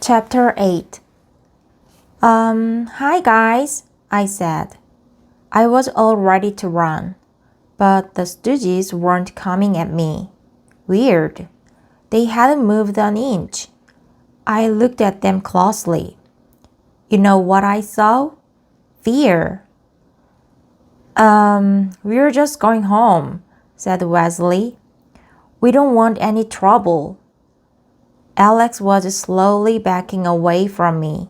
Chapter 8 Hi guys, I said. I was all ready to run, but the Stooges weren't coming at me. Weird. They hadn't moved an inch. I looked at them closely. You know what I saw? Fear. We're just going home, said Wesley. We don't want any trouble. Alex was slowly backing away from me.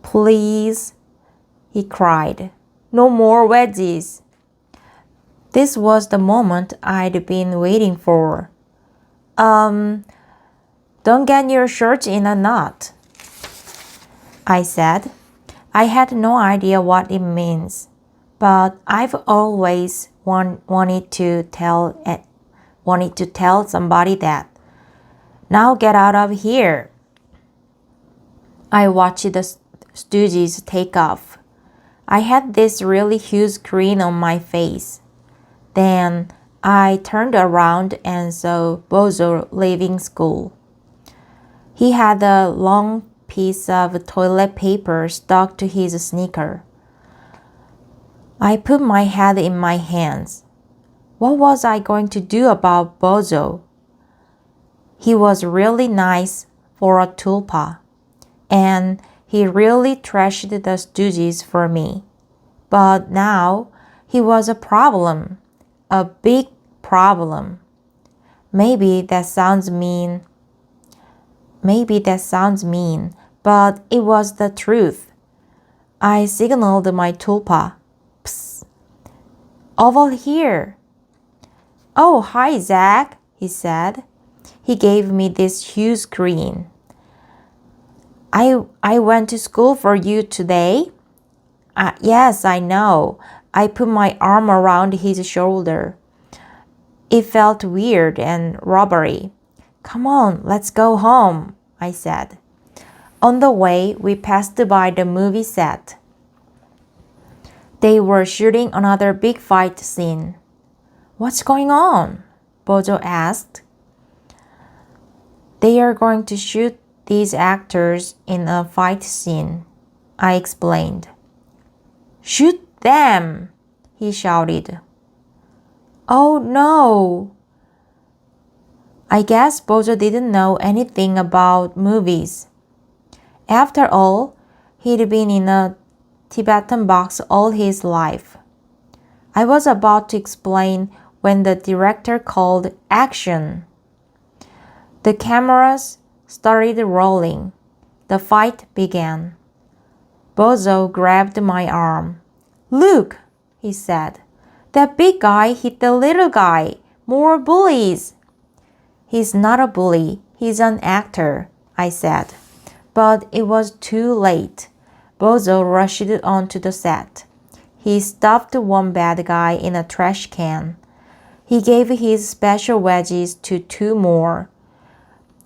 Please, he cried. No more wedgies. This was the moment I'd been waiting for. Don't get your shirt in a knot, I said. I had no idea what it means, but I've always wanted to tell somebody that. Now get out of here. I watched the Stooges take off. I had this really huge grin on my face. Then I turned around and saw Bozo leaving school. He had a long piece of toilet paper stuck to his sneaker. I put my head in my hands. What was I going to do about Bozo? He was really nice for a tulpa, and he really trashed the Stooges for me. But now he was a problem, a big problem. Maybe that sounds mean, but it was the truth. I signaled my tulpa. Psst. Over here. Oh, hi, Zack, he said. He gave me this huge grin. I went to school for you today? Yes, I know. I put my arm around his shoulder. It felt weird and rubbery. Come on, let's go home, I said. On the way, we passed by the movie set. They were shooting another big fight scene. What's going on? Bozo asked. They are going to shoot these actors in a fight scene, I explained. Shoot them, he shouted. Oh no! I guess Bozo didn't know anything about movies. After all, he'd been in a Tibetan box all his life. I was about to explain when the director called action. The cameras started rolling. The fight began. Bozo grabbed my arm. Look, he said. That big guy hit the little guy. More bullies. He's not a bully. He's an actor, I said. But it was too late. Bozo rushed onto the set. He stuffed one bad guy in a trash can. He gave his special wedgies to two more.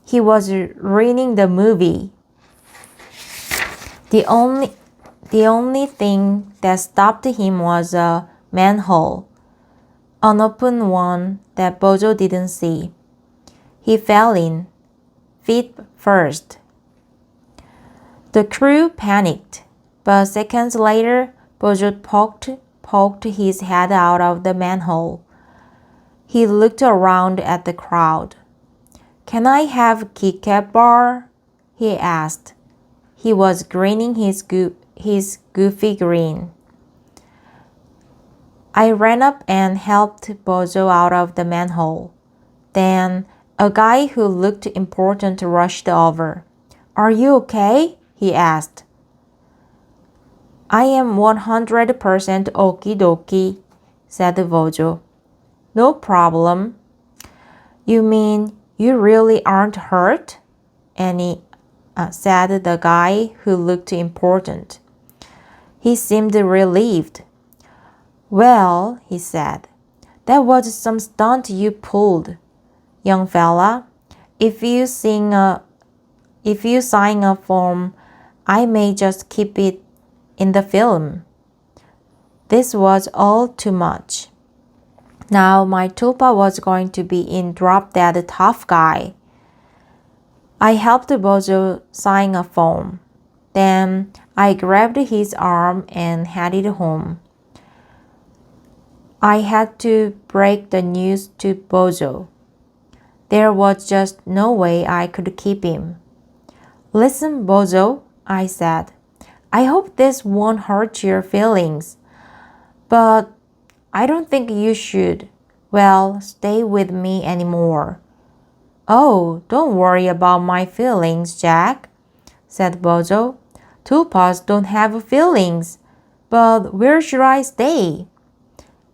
He was ruining the movie. The only thing that stopped him was a manhole, an open one that Bozo didn't see. He fell in, feet first. The crew panicked, but seconds later, Bozo poked his head out of the manhole. He looked around at the crowd. Can I have Kit Kat bar? He asked. He was grinning his goofy grin. I ran up and helped Bozo out of the manhole. Then a guy who looked important rushed over. Are you okay? He asked. I am 100% okie dokie, said Bozo. No problem. You mean you really aren't hurt? Said the guy who looked important. He seemed relieved. Well, he said, that was some stunt you pulled, young fella. If you sign a form, I may just keep it in the film. This was all too much. Now my tulpa was going to be in Drop Dead Tough Guy. I helped Bozo sign a form. Then I grabbed his arm and headed home. I had to break the news to Bozo. There was just no way I could keep him. Listen, Bozo, I said. I hope this won't hurt your feelings. But I don't think you should. Well, stay with me anymore. Oh, don't worry about my feelings, Jack, said Bozo. Tulpas don't have feelings. But where should I stay?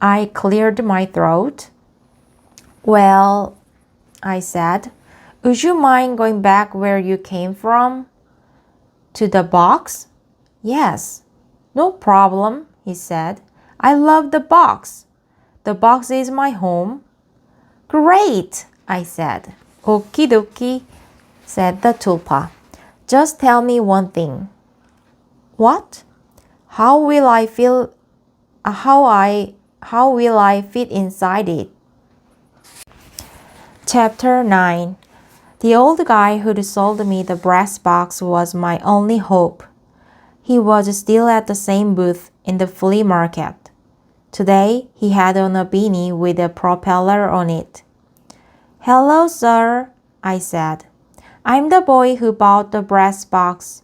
I cleared my throat. Well, I said, would you mind going back where you came from? To the box? Yes. No problem, he said. I love the box. The box is my home. Great, I said. Okie dokie, said the tulpa. Just tell me one thing. What? How will I feel? How will I fit inside it? Chapter 9. The old guy who'd sold me the brass box was my only hope. He was still at the same booth in the flea market. Today, he had on a beanie with a propeller on it. Hello, sir, I said. I'm the boy who bought the brass box.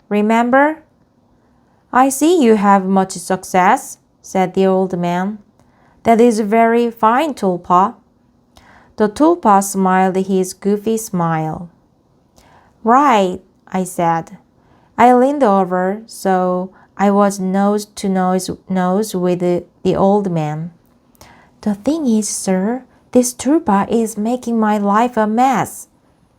Remember? I see you have much success, said the old man. That is very fine, Tulpa. The tulpa smiled his goofy smile. Right, I said. I leaned over, so I was nose to nose with the old man. The thing is, sir, this tulpa is making my life a mess,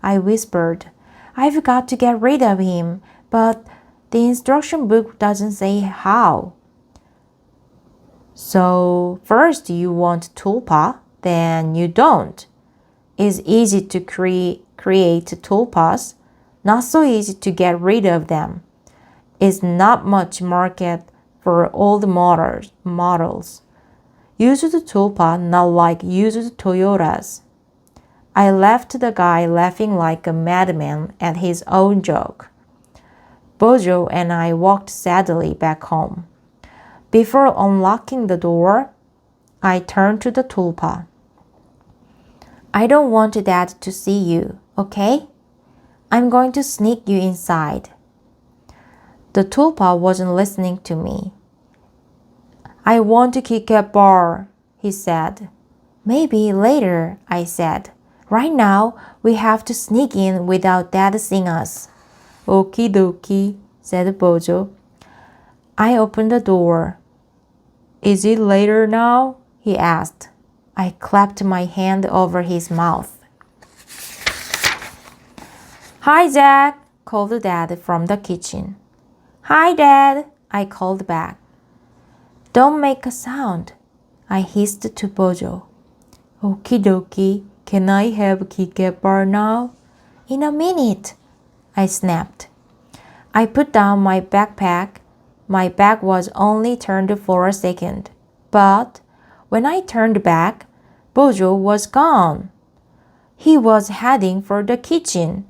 I whispered. I've got to get rid of him, but the instruction book doesn't say how. So first you want tulpa, then you don't. It's easy to create tulpas, not so easy to get rid of them. It's not much market for old models. Used tulpa, not like used Toyotas. I left the guy laughing like a madman at his own joke. Bozo and I walked sadly back home. Before unlocking the door, I turned to the tulpa. I don't want Dad to see you, okay? I'm going to sneak you inside. The tulpa wasn't listening to me. I want to kick a bar, he said. Maybe later, I said. Right now, we have to sneak in without Dad seeing us. Okie dokie, said Bozo. I opened the door. Is it later now? He asked. I clapped my hand over his mouth. Hi, Zack, called Dad from the kitchen. Hi, Dad, I called back. Don't make a sound, I hissed to Bozo. Okie dokie, can I have Kit Kat bar now? In a minute, I snapped. I put down my backpack. My back was only turned for a second, but when I turned back, Bozo was gone. He was heading for the kitchen,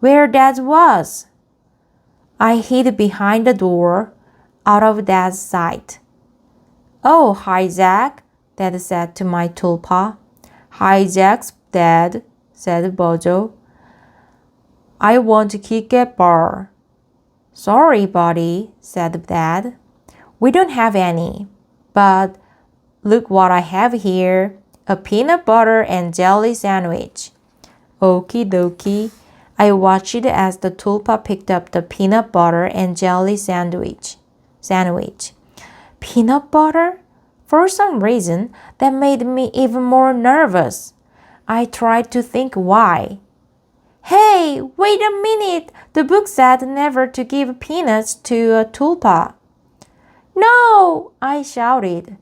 where Dad was. I hid behind the door, out of Dad's sight. Oh, hi, Zack, Dad said to my tulpa. Hi, Zack's Dad, said Bozo. I want a Kit Kat bar. Sorry, buddy, said Dad. We don't have any, but look what I have here, a peanut butter and jelly sandwich. Okie dokie. I watched as the tulpa picked up the peanut butter and jelly sandwich. Peanut butter? For some reason, that made me even more nervous. I tried to think why. Hey, wait a minute! The book said never to give peanuts to a tulpa. No! I shouted.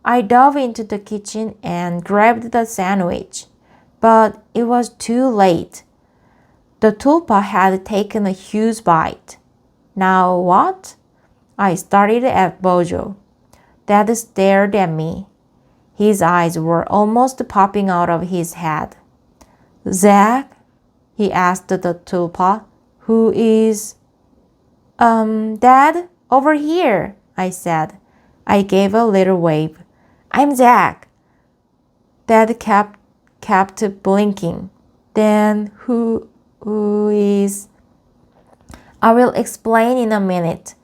I dove into the kitchen and grabbed the sandwich, but it was too late. The tulpa had taken a huge bite. Now what? I started at Bozo. Dad stared at me. His eyes were almost popping out of his head. Zack? he asked the tulpa. Who is... Dad, over here, I said. I gave a little wave. I'm Zack. Dad kept blinking. Then who is... I will explain in a minute,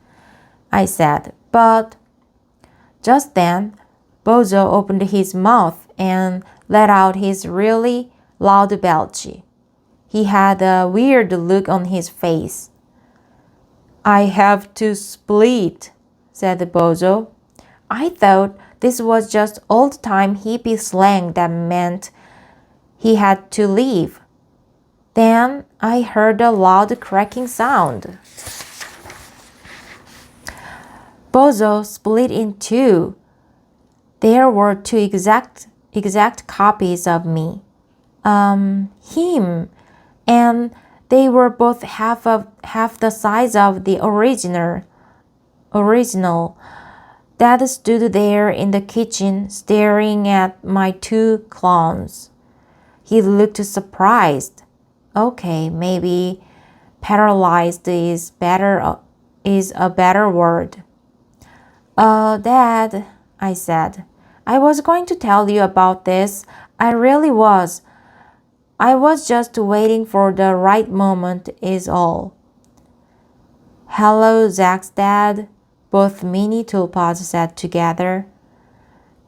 I said. But just then, Bozo opened his mouth and let out his really loud belch. He had a weird look on his face. I have to split, said Bozo. I thought this was just old-time hippie slang that meant he had to leave. Then I heard a loud cracking sound. Bozo split in two. There were two exact copies of me. Him. And they were both half the size of the original. Dad stood there in the kitchen staring at my two clones. He looked surprised. Okay, maybe paralyzed is a better word. Dad, I said, I was going to tell you about this. I really was. I was just waiting for the right moment is all. Hello, Zack's dad, both mini tulpas said together.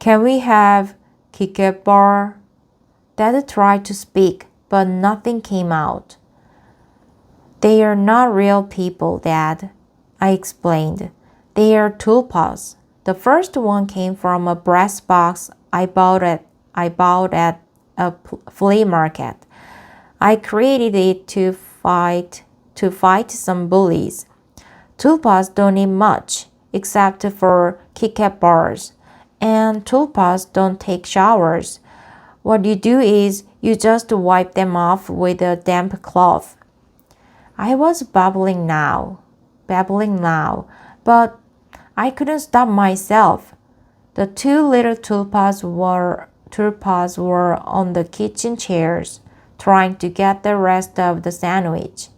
Can we have Kit bar? Dad tried to speak, but nothing came out. They are not real people, Dad, I explained. They are tulpas. The first one came from a brass box I bought at a flea market. I created it to fight some bullies. Tulpas don't eat much, except for Kit Kat bars, and tulpas don't take showers. What you do is you just wipe them off with a damp cloth. I was babbling now, but I couldn't stop myself. The two little tulpas were on the kitchen chairs, trying to get the rest of the sandwich.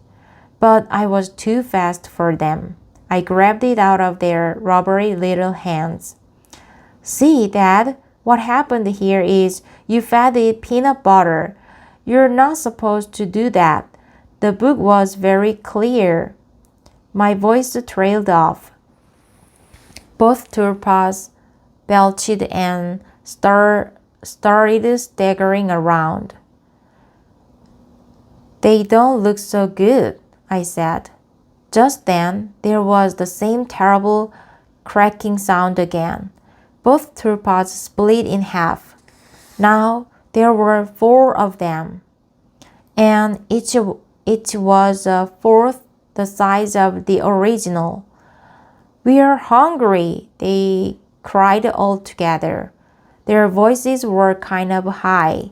But I was too fast for them. I grabbed it out of their rubbery little hands. See, Dad, what happened here is you fed it peanut butter. You're not supposed to do that. The book was very clear. My voice trailed off. Both tulpas belched and started staggering around. They don't look so good, I said. Just then, there was the same terrible cracking sound again. Both tulpas split in half. Now there were 4 of them, and each was a fourth the size of the original. We're hungry, they cried all together. Their voices were kind of high,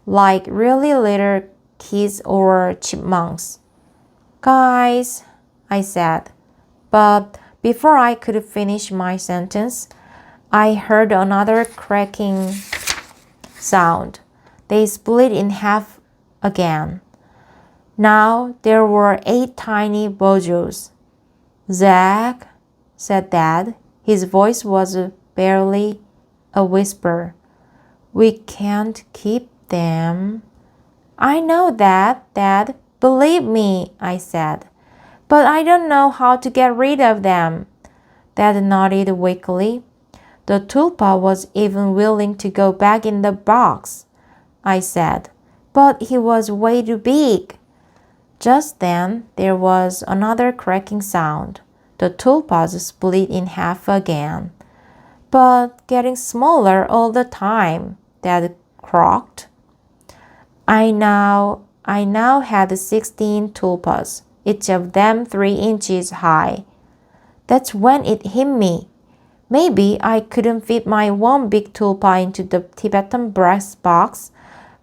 like really little kids or chipmunks. Guys, I said, but before I could finish my sentence, I heard another cracking sound. They split in half again. Now there were 8 tiny Bozos. Zack, said Dad. His voice was barely a whisper. We can't keep them. I know that, Dad. Believe me, I said. But I don't know how to get rid of them. Dad nodded weakly. The tulpa was even willing to go back in the box, I said. But he was way too big. Just then, there was another cracking sound. The tulpas split in half again. But getting smaller all the time, Dad croaked. I now had 16 tulpas, each of them 3 inches high. That's when it hit me. Maybe I couldn't fit my one big tulpa into the Tibetan brass box,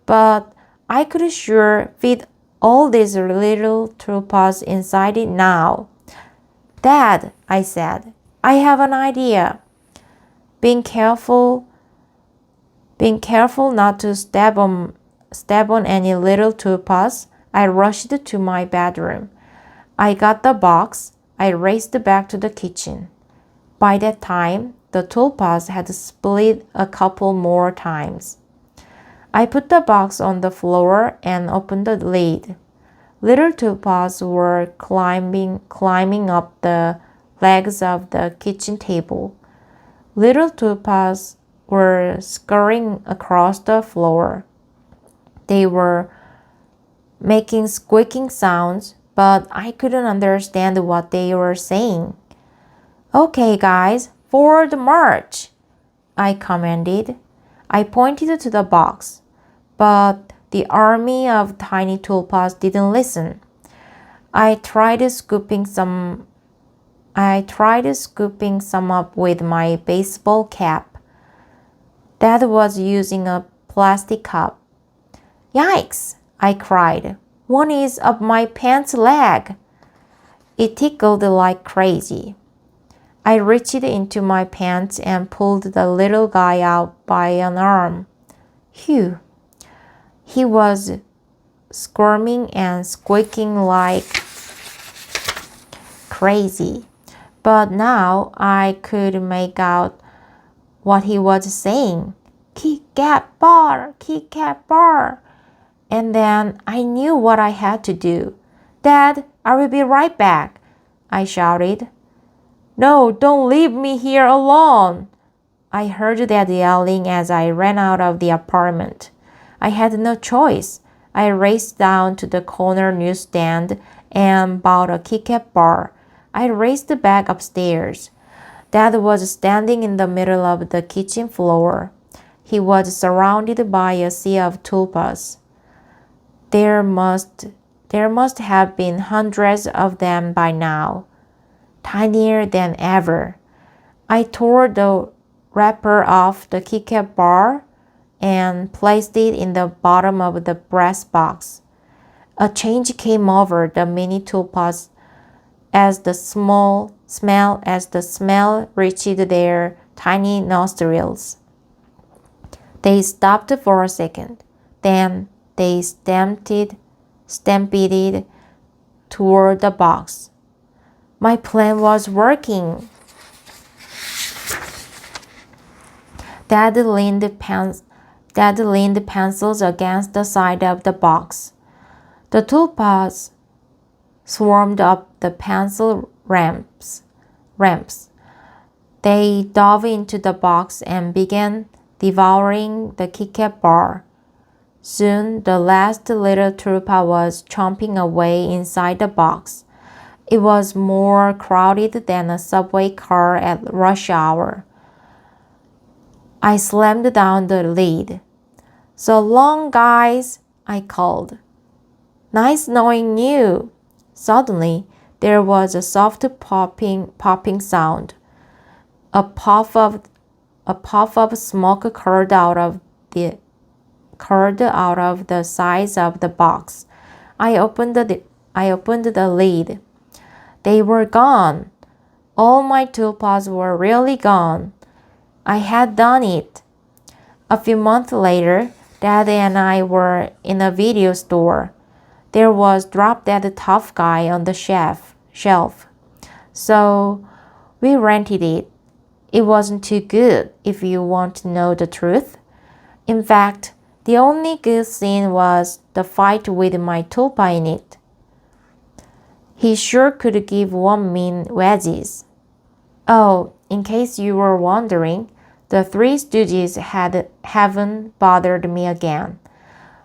but I could sure fit all these little tulpas inside it now. Dad, I said, I have an idea. Being careful not to step on any little tulpas, I rushed to my bedroom. I got the box. I raced back to the kitchen. By that time, the tulpas had split a couple more times. I put the box on the floor and opened the lid. Little tulpas were climbing up the legs of the kitchen table. Little tulpas were scurrying across the floor. They were making squeaking sounds, but I couldn't understand what they were saying. "Okay, guys, forward march," I commanded. I pointed to the box, but the army of tiny tulpas didn't listen. I tried scooping some up with my baseball cap. Dad was using a plastic cup. "Yikes!" I cried. "One is up my pants leg." It tickled like crazy. I reached into my pants and pulled the little guy out by an arm. Phew! He was squirming and squeaking like crazy, but now I could make out what he was saying. "Kit Kat bar, Kit Kat bar." And then I knew what I had to do. "Dad, I will be right back," I shouted. "No, don't leave me here alone." I heard Dad yelling as I ran out of the apartment. I had no choice. I raced down to the corner newsstand and bought a Kit Kat bar. I raced back upstairs. Dad was standing in the middle of the kitchen floor. He was surrounded by a sea of tulpas. There must have been hundreds of them by now, tinier than ever. I tore the wrapper off the Kit Kat bar and placed it in the bottom of the brass box. A change came over the mini tulpas as the smell reached their tiny nostrils. They stopped for a second. Then they stampeded toward the box. My plan was working. Dad leaned pencils against the side of the box. The tulpas swarmed up the pencil ramps. They dove into the box and began devouring the Kit Kat bar. Soon the last little tulpa was chomping away inside the box. It was more crowded than a subway car at rush hour. I slammed down the lid. "So long, guys," I called. "Nice knowing you." Suddenly, there was a soft popping sound. A puff of smoke curled out of the sides of the box. I opened the lid. They were gone. All my tulpas were really gone. I had done it. A few months later, Dad and I were in a video store. There was Drop Dead Tough Guy on the shelf. So we rented it. It wasn't too good, if you want to know the truth. In fact, the only good scene was the fight with my tulpa in it. He sure could give one mean wedgies. Oh, in case you were wondering, the Three Stooges haven't bothered me again.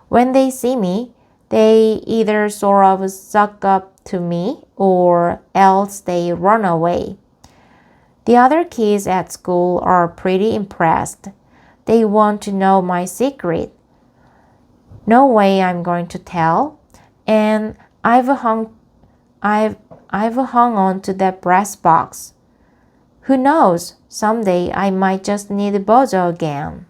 When they see me, they either sort of suck up to me or else they run away. The other kids at school are pretty impressed. They want to know my secret. No way I'm going to tell. And I've hung on to that brass box. Who knows, someday I might just need Bozo again.